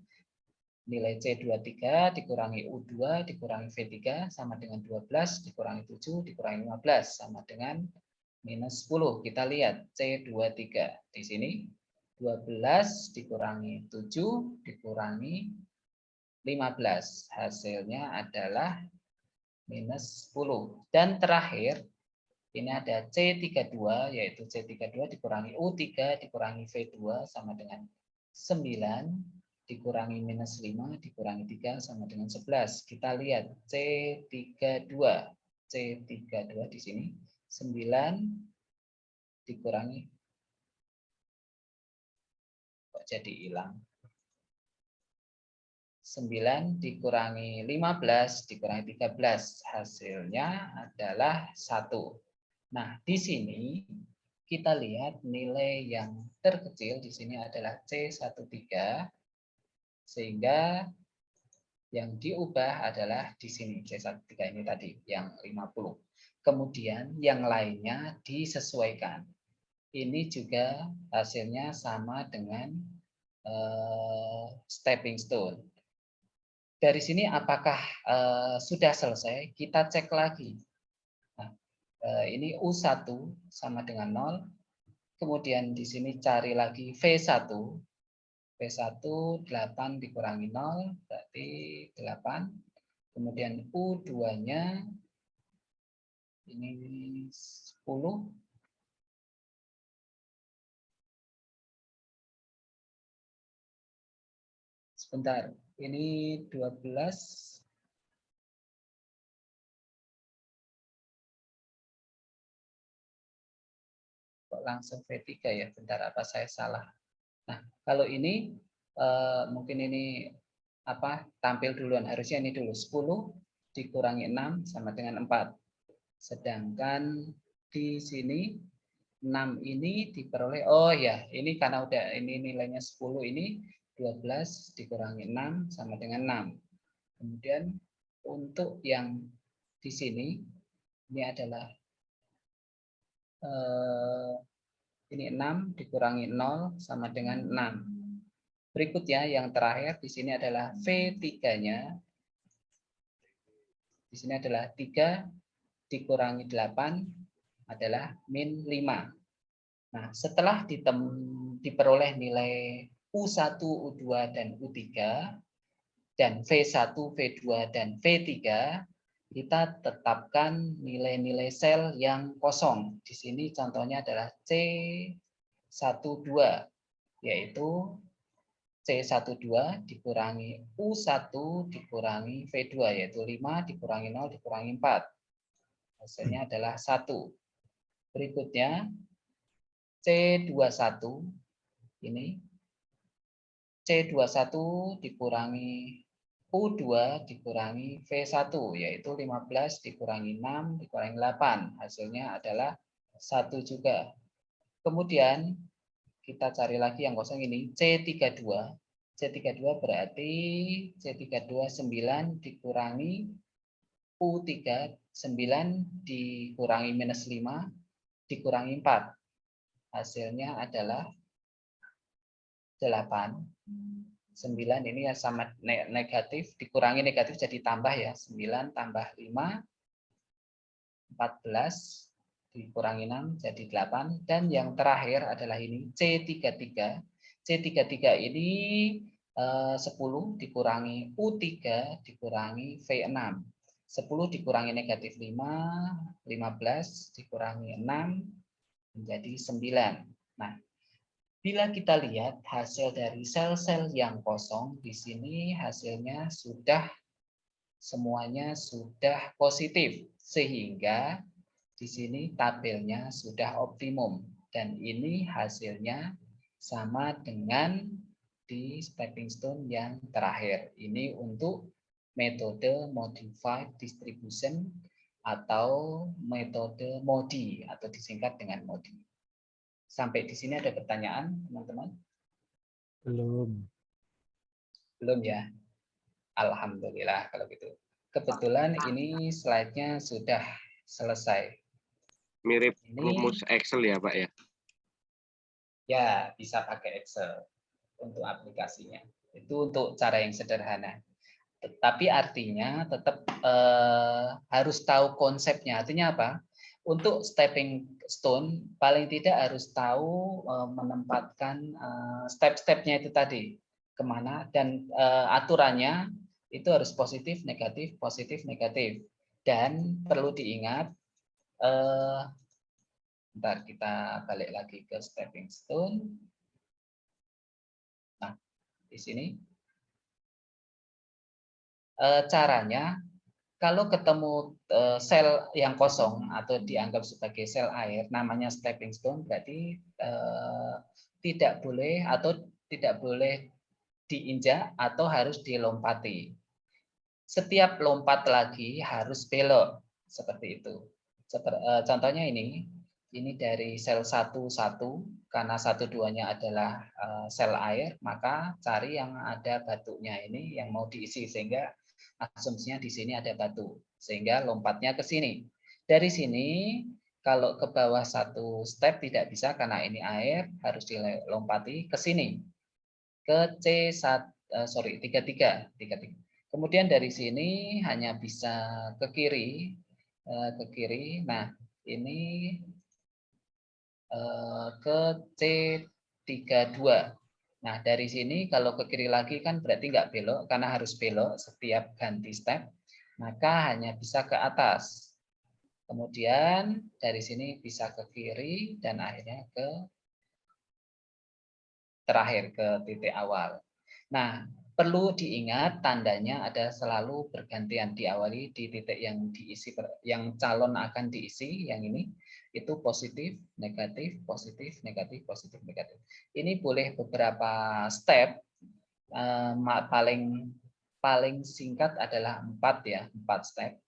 Nilai C23 dikurangi U2 dikurangi V3 sama dengan 12 dikurangi 7 dikurangi 15 sama dengan minus 10. Kita lihat C23 di sini 12 dikurangi 7 dikurangi 15. Hasilnya adalah minus 10. Dan terakhir ini ada C32 yaitu C32 dikurangi U3 dikurangi V2 sama dengan 9 dikurangi minus 5 dikurangi 3 sama dengan 11. Kita lihat C32. C32 di sini 9 dikurangi kok jadi hilang. 9 dikurangi 15 dikurangi 13 hasilnya adalah 1. Nah, di sini kita lihat nilai yang terkecil di sini adalah C13 sehingga yang diubah adalah di sini C13 ini tadi yang 50. Kemudian yang lainnya disesuaikan. Ini juga hasilnya sama dengan stepping stone. Dari sini apakah sudah selesai? Kita cek lagi. Nah, ini U1 sama dengan 0. Kemudian di sini cari lagi V1. V1 8 dikurangi 0 berarti 8. Kemudian U2-nya ini 10. Sebentar, ini 12. Kok langsung V3 ya? Bentar, apa saya salah? Nah, kalau ini mungkin ini tampil duluan, harusnya ini dulu 10 dikurangi 6 sama dengan 4. Sedangkan di sini 6 ini diperoleh, oh ya, ini karena udah ini nilainya 10 ini 12 dikurangi 6 sama dengan 6. Kemudian untuk yang di sini ini adalah ini 6 dikurangi 0 sama dengan 6. Berikutnya yang terakhir di sini adalah V3-nya. Di sini adalah 3 dikurangi 8 adalah min 5. Nah, setelah diperoleh nilai U1, U2, dan U3, dan V1, V2, dan V3, kita tetapkan nilai-nilai sel yang kosong. Di sini contohnya adalah C12, yaitu C12 dikurangi U1 dikurangi V2, yaitu 5 dikurangi 0 dikurangi 4. Hasilnya adalah 1. Berikutnya C21 ini C21 dikurangi U2 dikurangi V1, yaitu 15 dikurangi 6 dikurangi 8. Hasilnya adalah 1 juga. Kemudian kita cari lagi yang kosong ini, C32. C32 berarti C32 9 dikurangi U3, 9 dikurangi minus 5 dikurangi 4. Hasilnya adalah 8. 9 ini ya sama negatif, dikurangi negatif jadi tambah ya. 9 tambah 5, 14, dikurangi 6 jadi 8. Dan yang terakhir adalah ini, C33. C33 ini 10 dikurangi U3 dikurangi V6. 10 dikurangi negatif 5, 15 dikurangi 6, menjadi 9. Nah, bila kita lihat hasil dari sel-sel yang kosong, di sini hasilnya semuanya sudah positif, sehingga di sini tabelnya sudah optimum, dan ini hasilnya sama dengan di stepping stone yang terakhir. Ini untuk metode modified distribution atau metode MODI atau disingkat dengan MODI. Sampai di sini ada pertanyaan, teman-teman? Belum. Belum ya? Alhamdulillah kalau gitu. Kebetulan ini slide-nya sudah selesai. Mirip Ini rumus Excel ya, Pak ya? ya bisa pakai Excel untuk aplikasinya. Itu untuk cara yang sederhana. Tapi artinya tetap harus tahu konsepnya. Artinya apa? Untuk stepping stone paling tidak harus tahu menempatkan step-stepnya itu tadi kemana, dan aturannya itu harus positif negatif, dan perlu diingat bentar kita balik lagi ke stepping stone. Nah, di sini caranya kalau ketemu sel yang kosong atau dianggap sebagai sel air, namanya stepping stone, berarti tidak boleh diinjak atau harus dilompati. Setiap lompat lagi harus belok, seperti itu. Contohnya ini dari sel 1, karena 1-2-nya adalah sel air, maka cari yang ada batunya ini yang mau diisi, sehingga asumsinya di sini ada batu, sehingga lompatnya ke sini. Dari sini kalau ke bawah 1 step tidak bisa karena ini air, harus dilompati ke sini, ke C1 33. Kemudian dari sini hanya bisa ke kiri, Nah, ini ke C32. Nah, dari sini kalau ke kiri lagi kan berarti nggak belok, karena harus belok setiap ganti step, maka hanya bisa ke atas. Kemudian dari sini bisa ke kiri, dan akhirnya ke terakhir, ke titik awal. Nah, perlu diingat tandanya ada selalu bergantian, diawali di titik yang diisi, yang calon akan diisi, yang ini itu positif, negatif, positif, negatif, positif, negatif. Ini boleh beberapa step, paling singkat adalah 4 ya, 4 step,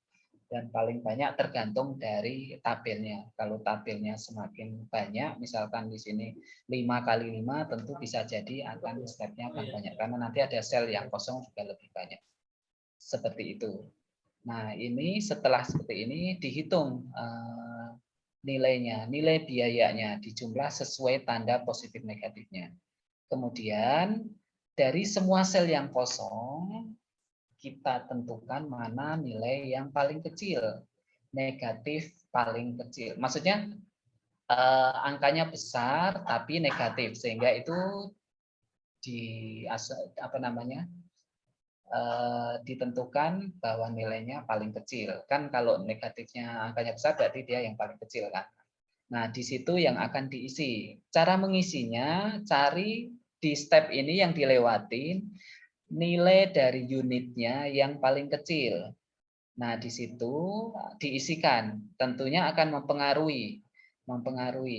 dan paling banyak tergantung dari tabelnya. Kalau tabelnya semakin banyak, misalkan di sini 5 kali 5, tentu bisa jadi akan stepnya akan banyak, karena nanti ada sel yang kosong juga lebih banyak. Seperti itu. Nah, ini setelah seperti ini dihitung nilainya, nilai biayanya dijumlah sesuai tanda positif negatifnya. Kemudian dari semua sel yang kosong, kita tentukan mana nilai yang paling kecil, negatif paling kecil. Maksudnya angkanya besar tapi negatif, sehingga itu ditentukan bahwa nilainya paling kecil. Kan kalau negatifnya angkanya besar berarti dia yang paling kecil kan. Nah, di situ yang akan diisi. Cara mengisinya, cari di step ini yang dilewatin nilai dari unitnya yang paling kecil. Nah, di situ diisikan. Tentunya akan mempengaruhi.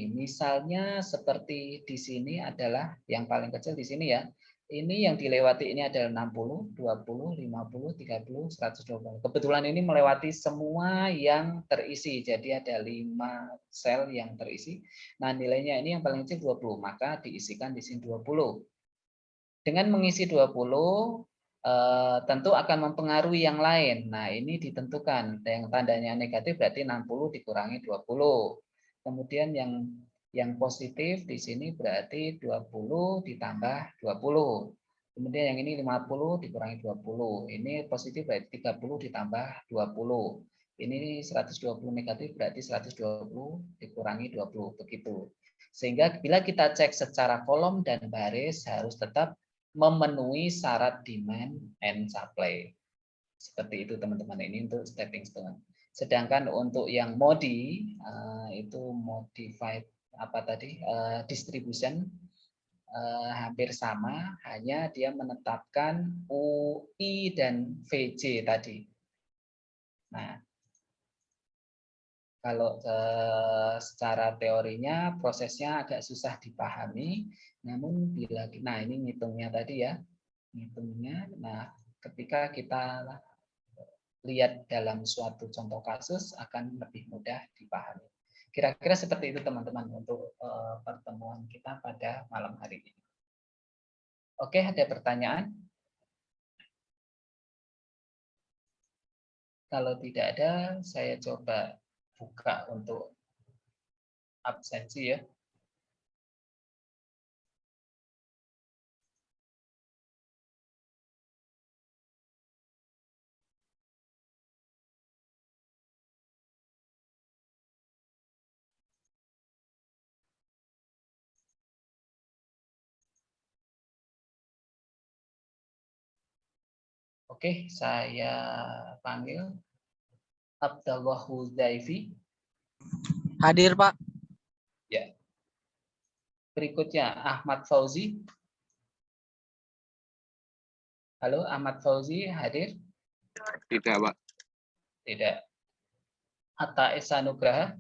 Misalnya seperti di sini adalah yang paling kecil di sini ya. Ini yang dilewati ini adalah 60, 20, 50, 30, 120. Kebetulan ini melewati semua yang terisi. Jadi ada 5 sel yang terisi. Nah, nilainya ini yang paling kecil 20, maka diisikan di sini 20. Dengan mengisi 20, tentu akan mempengaruhi yang lain. Nah, ini ditentukan. Yang tandanya negatif berarti 60 dikurangi 20. Kemudian yang positif di sini berarti 20 ditambah 20. Kemudian yang ini 50 dikurangi 20. Ini positif berarti 30 ditambah 20. Ini 120 negatif berarti 120 dikurangi 20. Begitu. Sehingga bila kita cek secara kolom dan baris harus tetap memenuhi syarat demand and supply. Seperti itu teman-teman, ini untuk stepping stone. Sedangkan untuk yang modi itu modified distribution hampir sama, hanya dia menetapkan UI dan VJ tadi. Nah, kalau secara teorinya prosesnya agak susah dipahami, namun bila ini ngitungnya tadi ya, nah ketika kita lihat dalam suatu contoh kasus akan lebih mudah dipahami. Kira-kira seperti itu teman-teman untuk pertemuan kita pada malam hari ini. Oke, ada pertanyaan? Kalau tidak ada, saya coba buka untuk absensi ya. Oke, saya panggil Abdullah Huzaifi. Hadir, Pak. Ya. Berikutnya Ahmad Fauzi. Halo, Ahmad Fauzi hadir? Tidak, Pak. Tidak. Atta Esa Nugraha.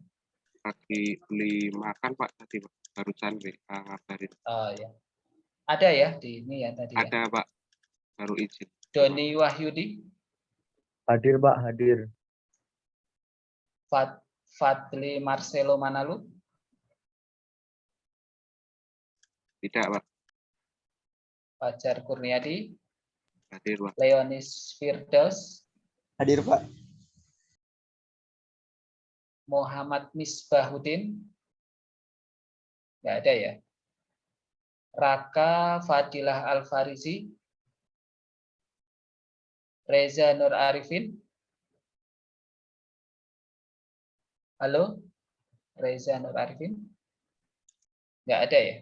Lagi beli makan, Pak, tadi, Pak. Barusan ngabarin. Oh ya. Ada ya di ini ya tadi ya. Ada, Pak. Baru izin. Doni Wahyudi. Hadir, Pak, hadir. Fadli Marcelo Manalu. Tidak, Pak. Fajar Kurniadi. Hadir, Pak. Leonis Firdaus. Hadir, Pak. Muhammad Misbahuddin. Nggak ada ya. Raka Fadilah Al-Farizi. Reza Nur Arifin. Halo, Reza Nur Arifin. Nggak ada ya.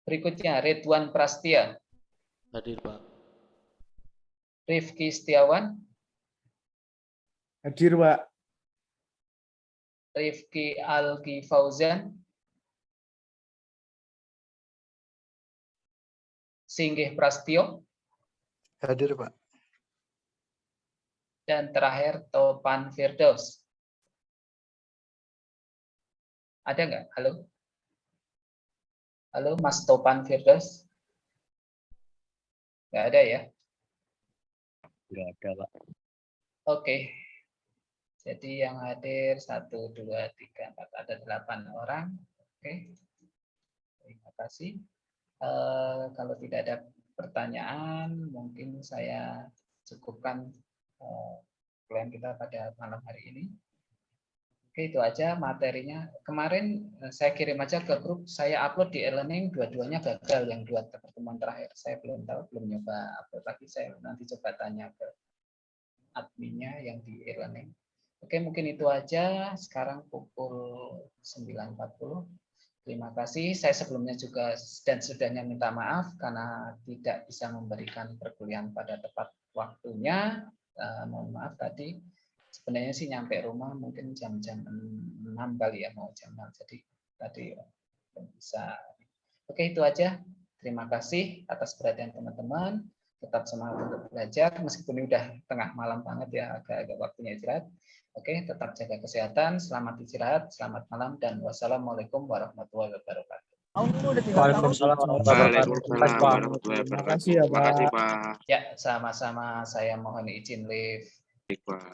Berikutnya Ridwan Prastia. Hadir, Pak. Rifki Setiawan. Hadir, Pak. Rifki Algi Fauzan. Singgih Prastio. Hadir, Pak. Dan terakhir Topan Firdaus. Ada nggak? Halo? Halo Mas Topan Firdaus? Nggak ada ya? Nggak ada, Pak. Oke. Jadi yang hadir 1, 2, 3, 4. Ada 8 orang. Oke. Terima kasih. Kalau tidak ada pertanyaan, mungkin saya cukupkan plan kita pada malam hari ini. Oke, itu aja materinya. Kemarin saya kirim aja ke grup, saya upload di e-learning, dua-duanya gagal yang 2 pertemuan terakhir. Saya belum tahu, belum nyoba upload lagi. Saya nanti coba tanya ke adminnya yang di e-learning. Oke, mungkin itu aja. Sekarang pukul 9.40. Terima kasih. Saya sebelumnya juga dan sudahnya minta maaf karena tidak bisa memberikan perkuliahan pada tepat waktunya. Mohon maaf tadi. Sebenarnya sih nyampe rumah mungkin jam-jam 6 kali ya, mau jam 6. Jadi tadi belum bisa. Oke, itu aja. Terima kasih atas perhatian teman-teman. Tetap semangat untuk belajar meskipun ini udah tengah malam banget ya, agak-agak waktunya istirahat. Oke, tetap jaga kesehatan, selamat istirahat, selamat malam, dan wassalamualaikum warahmatullahi wabarakatuh. Waalaikumsalam warahmatullahi Waalaikumsalam wabarakatuh. warahmatullahi Terima wabarakatuh. kasih ya, Terima kasih, Pak. Pak. Ya, sama-sama. Saya mohon izin live. Baik, Pak.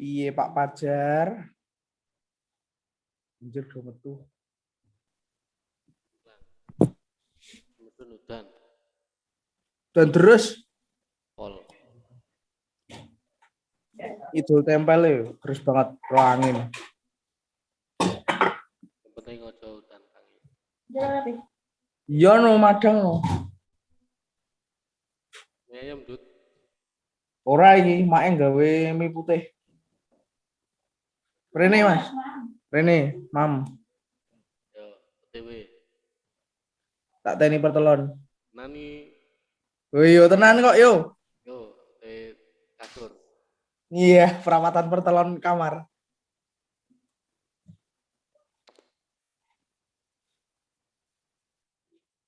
Iya Pak Pajar. Anjir do metu. Udan Dan terus pol Idul tempel ya, terus banget angin. yang penting ojo udan tangi Iya no madang no. ayam dut Ora iki mak gawe mie putih. Rene Mas. Rene, Mam. yo OTW Tak teni pertelon. nani Oh iya tenan kok yo. yo kasur Iya, perawatan pertelon kamar.